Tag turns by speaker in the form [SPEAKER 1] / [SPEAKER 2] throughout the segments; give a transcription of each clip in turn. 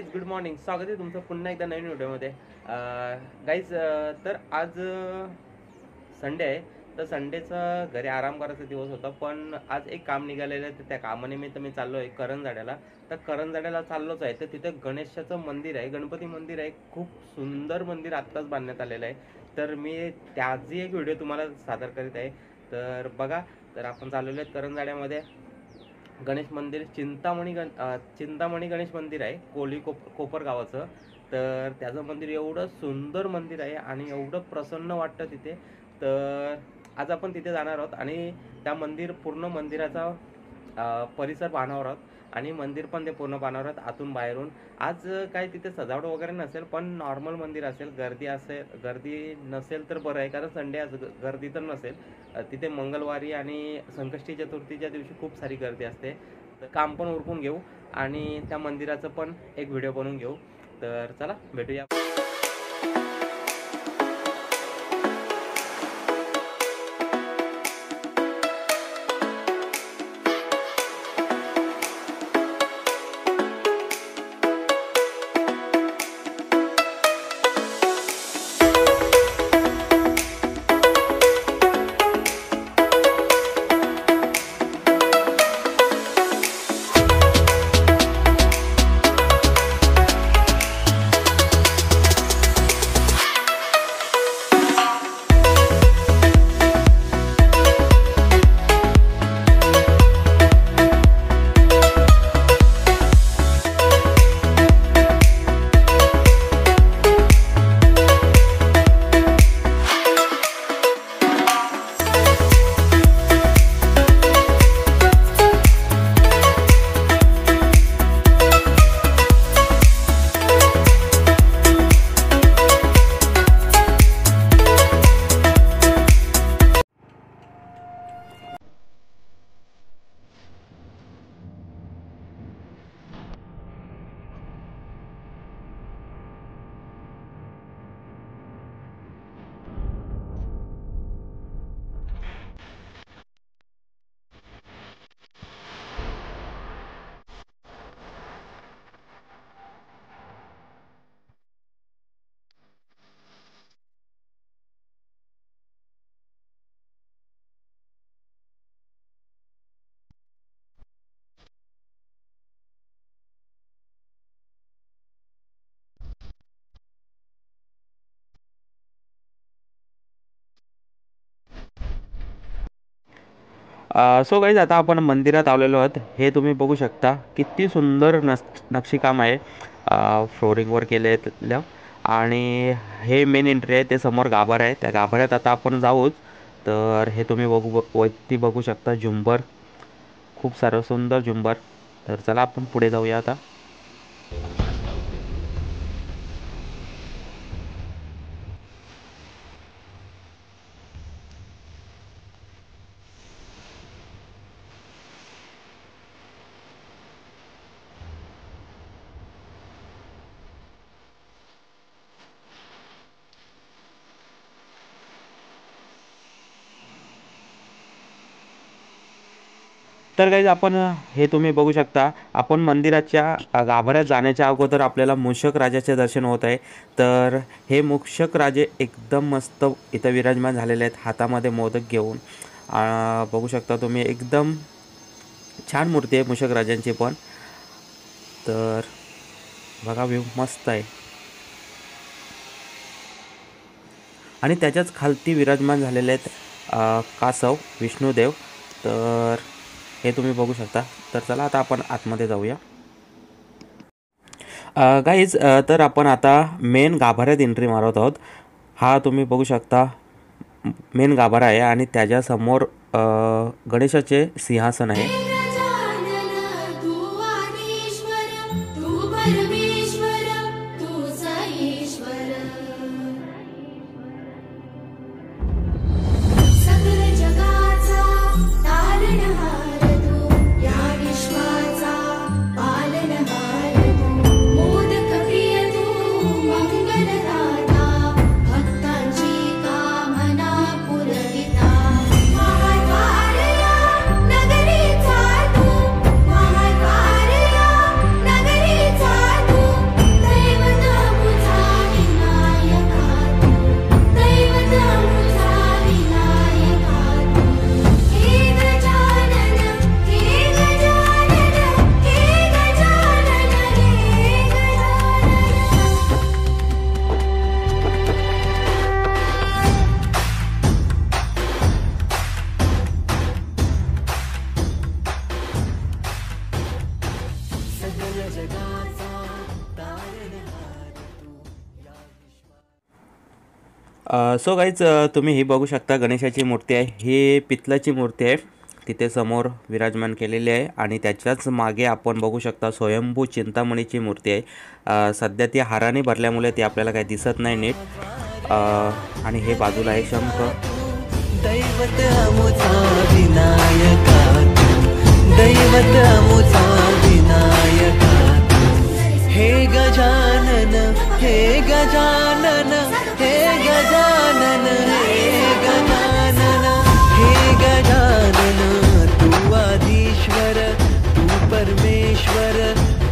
[SPEAKER 1] Guys good morning, स्वागत आहे तुमचं पुन्हा एकदा नवीन व्हिडिओमध्ये. गाईज तर आज संडे आहे, तर संडेचा घरी आराम करायचा दिवस होता. पण आज एक काम निघालेलं आहे, तर त्या कामानिमित्त मी चाललो आहे करंजाड्याला. तर करंजाड्याला चाललोच आहे, तर तिथे गणेशाचं मंदिर आहे, गणपती मंदिर आहे. खूप सुंदर मंदिर आत्ताच बांधण्यात आलेलं आहे. तर मी त्याची एक व्हिडिओ तुम्हाला सादर करीत आहे, तर बघा. तर आपण चाललेलो आहे करंजाड्यामध्ये. गणेश मंदिर चिंतामणी गणेश मंदिर आहे, कोपर गावाचं. तर त्याचं मंदिर एवढं सुंदर मंदिर आहे आणि एवढं प्रसन्न वाटतं तिथे. तर आज आपण तिथे जाणार आहोत आणि त्या पूर्ण मंदिराचा परिसर पाहणार आहोत आणि मंदिर पण ते पूर्ण पाहणार आहोत आतून बाहेरून. आज काय तिथे सजावट वगैरे नसेल, पण नॉर्मल मंदिर असेल. गर्दी नसेल तर बरं आहे, कारण संडे आज गर्दी तर नसेल तिथे. मंगळवारी आणि संकष्टी चतुर्थीच्या दिवशी खूप सारी गर्दी असते. तर काम पण उरकून घेऊ आणि त्या मंदिराचं पण एक व्हिडिओ बनवून घेऊ. तर चला भेटूया. सो गाईज, आता आपण मंदिरात आलेलो आहोत. हे तुम्ही बघू शकता, किती सुंदर नक्षीकाम आहे. फ्लोरिंगवर केलेलं. आणि हे मेन एंट्री आहे, ते समोर गाभारा आहे. त्या गाभाऱ्यात आता आपण जाऊच. तर हे तुम्ही वरती बघू शकता, झुंबर, खूप सारं सुंदर झुंबर. तर चला आपण पुढे जाऊया आता. तर गाईज, आपण हे तुम्ही बघू शकता, आपण मंदिराच्या गाभाऱ्यात जाण्याच्या अगोदर आपल्याला मूषक राजाचे दर्शन होत आहे. तर हे मूषक राजे एकदम मस्त इथं विराजमान झालेले आहेत, हातामध्ये मोदक घेऊन. बघू शकता तुम्ही, एकदम छान मूर्ती आहे मूषक राजांची पण. तर बघा, व्ह्यू मस्त आहे. आणि त्याच्याच खालती विराजमान झालेले आहेत कासव विष्णुदेव. तर हे तुम्ही बघू शकता. तर चला आता आपण आतमध्ये जाऊया. गाईज, तर आपण आता मेन गाभाऱ्यात एंट्री मारत आहोत. हा तुम्ही बघू शकता, मेन गाभारा आहे आणि त्याच्यासमोर गणेशाचे सिंहासन आहे.
[SPEAKER 2] नगरीचा
[SPEAKER 1] सो गाईज तुम्ही ही बघू शकता गणेशाची मूर्ती आहे. ही पित्तलाची मूर्ती आहे, तिथे समोर विराजमान केलेली आहे आणि त्याच्याच मागे आपण बघू शकता स्वयंभू चिंतामणीची मूर्ती आहे. सध्या ती हाराने भरल्यामुळे ती आपल्याला काही दिसत नाही नीट. आणि हे बाजूला आहे शंख.
[SPEAKER 2] दैवत अमुचा विनायका दैवत अमुचा विनायका हे गजानन हे गजानन हे गजानन हे गजानन हे गजानन तू आधीश्वर तू परमेश्वर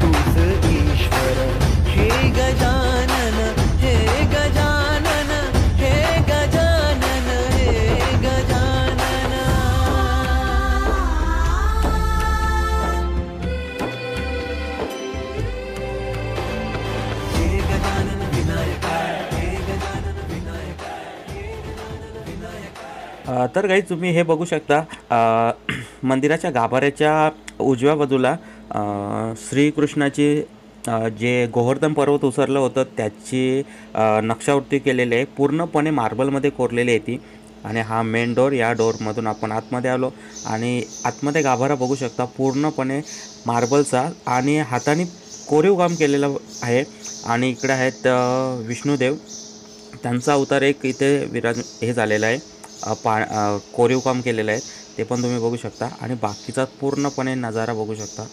[SPEAKER 2] तूच ईश्वर हे गजानन हे गजानन हे गजानन हे गजानन हे गजानन विनायका हे गजानन विनायका हे गजानन विनायका.
[SPEAKER 1] तर काही तुम्ही हे बघू शकता मंदिराच्या गाभाऱ्याच्या उजव्या बाजूला श्रीकृष्णाची जे गोवर्धन पर्वत उसरलं होतं त्याची नक्षावृत्ती केलेली आहे. पूर्णपणे मार्बलमध्ये कोरलेली आहे ती. आणि हा मेन डोर, या डोरमधून आपण आतमध्ये आलो आणि आतमध्ये गाभारा बघू शकता पूर्णपणे मार्बलचा आणि हाताने कोरीव काम केलेलं आहे. आणि इकडे आहेत विष्णुदेव, त्यांचा अवतार एक इथे हे झालेला आहे, कोरीव काम केलेलं आहे, ते पण तुम्ही बघू शकता. आणि बाकीचा पूर्णपणे नजारा बगू शकता.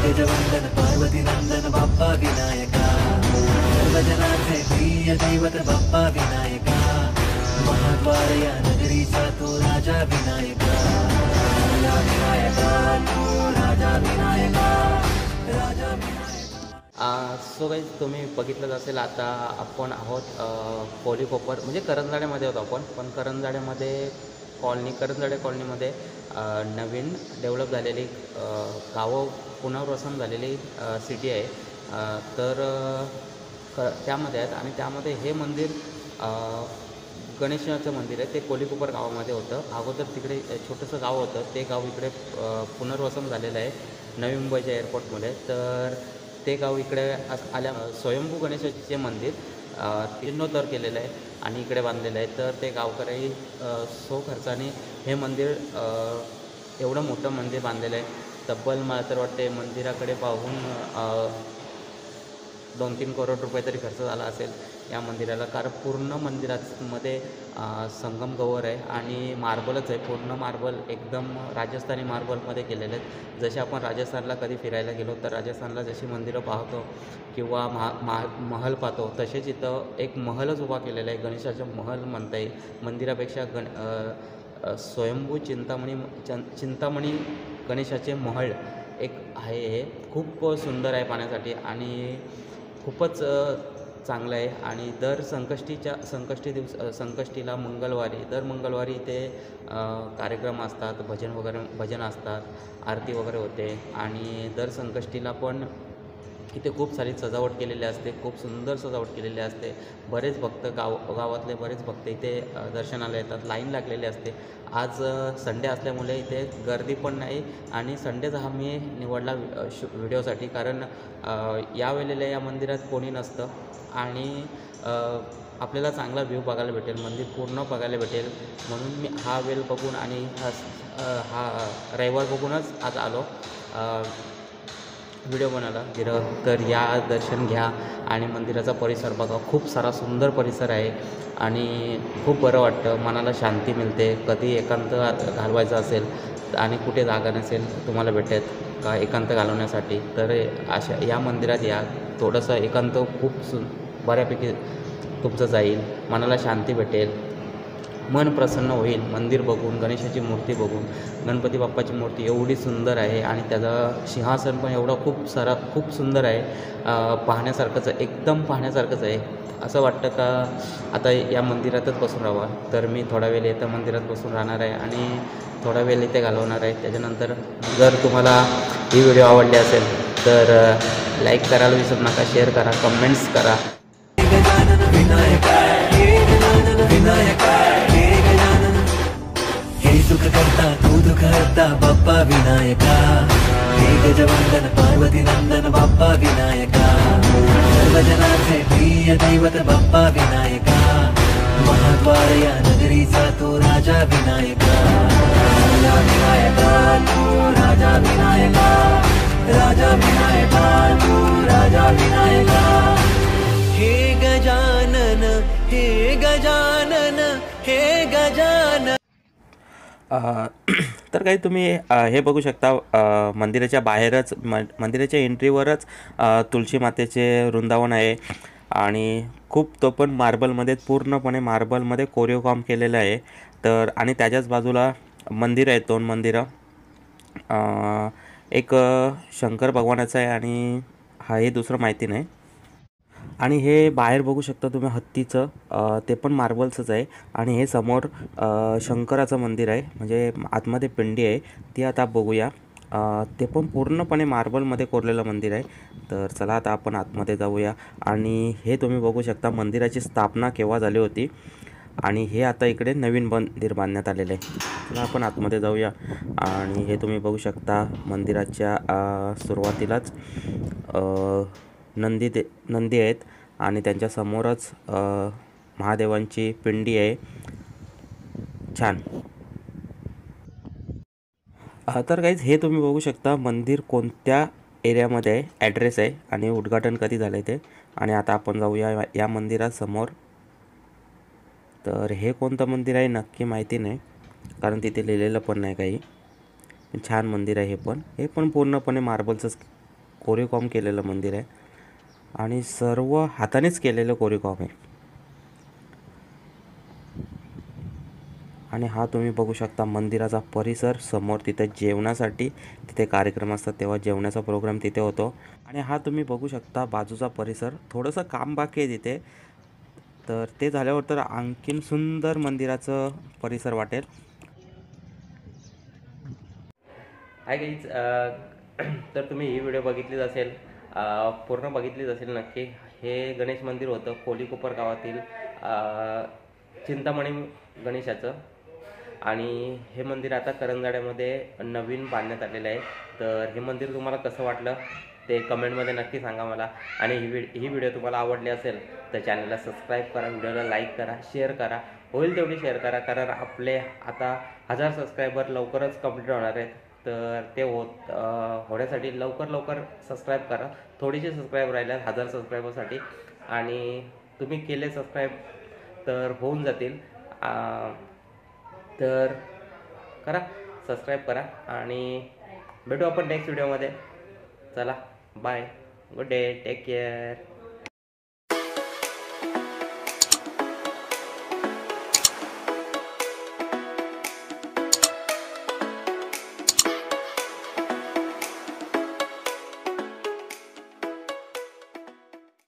[SPEAKER 2] गजवंदन पार्वती नंदन बाप्पा विनायका सर्वजनांचे प्रिय दैवत बाप्पा विनायका महाद्वार या नगरीचा तो राजा विनायका राजा विनायका तो राजा विनायका राजा विनायका.
[SPEAKER 1] सो गाईज तुम्ही बघितलं असेल आता आपण आहोत कोलीकोपर म्हणजे करंजाड्यामध्ये होतो आपण. पण करंजाड्यामध्ये करंजाडे कॉलनीमध्ये नवीन डेव्हलप झालेली गावं पुनर्वसन झालेली सिटी आहे. तर त्यामध्ये आहेत आणि त्यामध्ये हे मंदिर गणेशाचं मंदिर आहे. ते कोलीकोपर गावामध्ये होतं. अगोदर तिकडे छोटंसं गाव होतं, ते गाव इकडे पुनर्वसन झालेलं आहे नवी मुंबईच्या एअरपोर्टमध्ये. तर ते गाव इकडे आल्या स्वयंभू गणेशाचे मंदिर जीर्णोद्धार केलेलं आहे आणि इकडे बांधलेलं आहे. तर ते गावकरी सो खर्चाने हे मंदिर एवढं मोठं मंदिर बांधलेलं आहे. तब्बल मला तर वाटते मंदिराकडे पाहून 2-3 करोड रुपये तरी खर्च झाला असेल या मंदिराला. कारण पूर्ण मंदिरामध्ये संगम गवर आहे आणि मार्बलच आहे, पूर्ण मार्बल एकदम राजस्थानी मार्बलमध्ये केलेले आहेत. जसे आपण राजस्थानला कधी फिरायला गेलो तर राजस्थानला जशी मंदिरं पाहतो किंवा महल पाहतो तसेच इथं एक महलच उभा केलेला आहे. गणेशाचा महल म्हणता येईल. मंदिरापेक्षा स्वयंभू चिंतामणी गणेशाचे महल एक आहे. हे खूप सुंदर आहे पाहण्यासाठी आणि खूपच चांगलं आहे. आणि दर संकष्टीला दर मंगळवारी इथे कार्यक्रम असतात, भजन असतात, आरती वगैरे होते. आणि दर संकष्टीला पण इथे खूप सारी सजावट केलेली असते, खूप सुंदर सजावट केलेली असते. बरेच भक्त गावातले बरेच भक्त इथे दर्शनाला येतात, लाईन लागलेली असते. आज संडे असल्यामुळे इथे गर्दी पण नाही आणि संडेचा हा मी निवडला व्हिडिओसाठी. कारण यावेळेला या मंदिरात कोणी नसतं आणि आपल्याला चांगला व्ह्यू बघायला भेटेल, मंदिर पूर्ण बघायला भेटेल. म्हणून मी हा वेळ बघून आणि हा रविवार बघूनच आज आलो व्हिडिओ बनायला गेलं. तर या दर्शन घ्या आणि मंदिराचा परिसर बघा. खूप सारा सुंदर परिसर आहे आणि खूप बरं वाटतं, मनाला शांती मिळते. कधी एकांत घालवायचं असेल आणि कुठे जागा नसेल तुम्हाला भेटत का एकांत घालवण्यासाठी तर अशा या मंदिरात या. थोडंसं एकांत खूप बऱ्यापैकी तुमचं जाईल, मनाला शांती भेटेल, मन प्रसन्न होईल मंदिर बघून, गणेशाची मूर्ती बघून. गणपती बाप्पाची मूर्ती एवढी सुंदर आहे आणि त्याचं सिंहासन पण एवढं खूप सुंदर आहे. पाहण्यासारखंच आहे, एकदम पाहण्यासारखंच आहे. असं वाटतं का आता या मंदिरातच बसून राहावं. तर मी थोडा वेळ इथं मंदिरात बसून राहणार आहे आणि थोडा वेळ इथे घालवणार आहे. त्याच्यानंतर जर तुम्हाला ही व्हिडिओ आवडली असेल तर लाईक करायला विसरू नका, शेअर करा, कमेंट्स करा.
[SPEAKER 2] सुख करता तू दुख हरता बाप्पा विनायका हे गजवंदन पार्वती नंदन बाप्पा विनायका सर्वजनांचे प्रिय दैवत बाप्पा विनायका राजद्वार या नगरीचा तू राजा विनायका, राजा विनायका तू राजा विनायका, राजा विनायका तू राजा विनायका. हे गजानन, हे गजानन, हे गजानन.
[SPEAKER 1] तर काही तुम्ही हे बघू शकता, मंदिराच्या बाहेरच मंदिराच्या एंट्रीवरच तुळशी मातेचे वृंदावन आहे आणि खूप तो पण मार्बलमध्ये, पूर्णपणे मार्बलमध्ये कोरीव काम केलेलं आहे. तर आणि त्याच्याच बाजूला मंदिर आहेत, 2 मंदिरं. एक शंकर भगवानाचं आहे आणि हे दुसरं माहिती नाही. आणि हे बाहेर बघू शकता तुम्ही हत्तीचं, ते पण मार्बलचंच आहे. आणि हे समोर शंकराचं मंदिर आहे, म्हणजे आतमध्ये पिंडी आहे ती आता बघूया. ते पण पूर्णपणे मार्बलमध्ये कोरलेलं मंदिर आहे. तर चला आता आपण आतमध्ये जाऊया. आणि हे तुम्ही बघू शकता मंदिराची स्थापना केव्हा झाली होती आणि हे आता इकडे नवीन मंदिर बांधण्यात आलेलं आहे. चला आपण आतमध्ये जाऊया. आणि हे तुम्ही बघू शकता मंदिराच्या सुरुवातीलाच नंदी आहेत आणि त्यांच्या समोरच महादेवांची पिंडी आहे. छान. तर गाईज हे तुम्ही बघू शकता मंदिर कोणत्या एरियामध्ये आहे, ॲड्रेस आहे आणि उद्घाटन कधी झालं आहे ते. आणि आता आपण जाऊया या मंदिरासमोर. तर हे कोणतं मंदिर आहे नक्की माहिती नाही, कारण तिथे लिहिलेलं पण नाही काही. छान मंदिर आहे हे पण पूर्णपणे मार्बलचंच कोरीव काम केलेलं मंदिर आहे आणि सर्व हातानेच केलेलं कोरीव काम आहे. आणि हा तुम्ही बघू शकता मंदिराचा परिसर. समोर तिथे जेवणासाठी, तिथे कार्यक्रम असतात तेव्हा जेवणाचा प्रोग्राम तिथे होतो. आणि हा तुम्ही बघू शकता बाजूचा परिसर. थोडंसं काम बाकी आहे तिथे, तर ते झाल्यावर तर आणखीन सुंदर मंदिराचं परिसर वाटेल. हाय गाईज, तर तुम्ही ही व्हिडिओ बघितलीच असेल, पूर्ण बघितलीच असेल नक्की. हे गणेश मंदिर होतं कोलीकोपर गावातील चिंतामणी गणेशाचं. आणि हे मंदिर आता करंजाड्यामध्ये नवीन बांधण्यात आलेलं आहे. तर हे मंदिर तुम्हाला कसं वाटलं ते कमेंटमध्ये नक्की सांगा मला. आणि ही व्हिडिओ तुम्हाला आवडली असेल तर चॅनलला सबस्क्राईब करा, व्हिडिओला लाईक करा, शेअर करा, होईल तेवढी शेअर करा, कारण आपले आता 1000 सबस्क्रायबर लवकरच कंप्लीट होणार आहेत. तर ते होण्यासाठी लवकर सबस्क्राईब करा. थोडीशी सबस्क्राईब राहिल्या 1000 सबस्क्रायबरसाठी, आणि तुम्ही केले सबस्क्राईब तर होऊन जातील. तर करा, सबस्क्राईब करा आणि भेटू आपण नेक्स्ट व्हिडिओमध्ये. चला bye, good day, take care.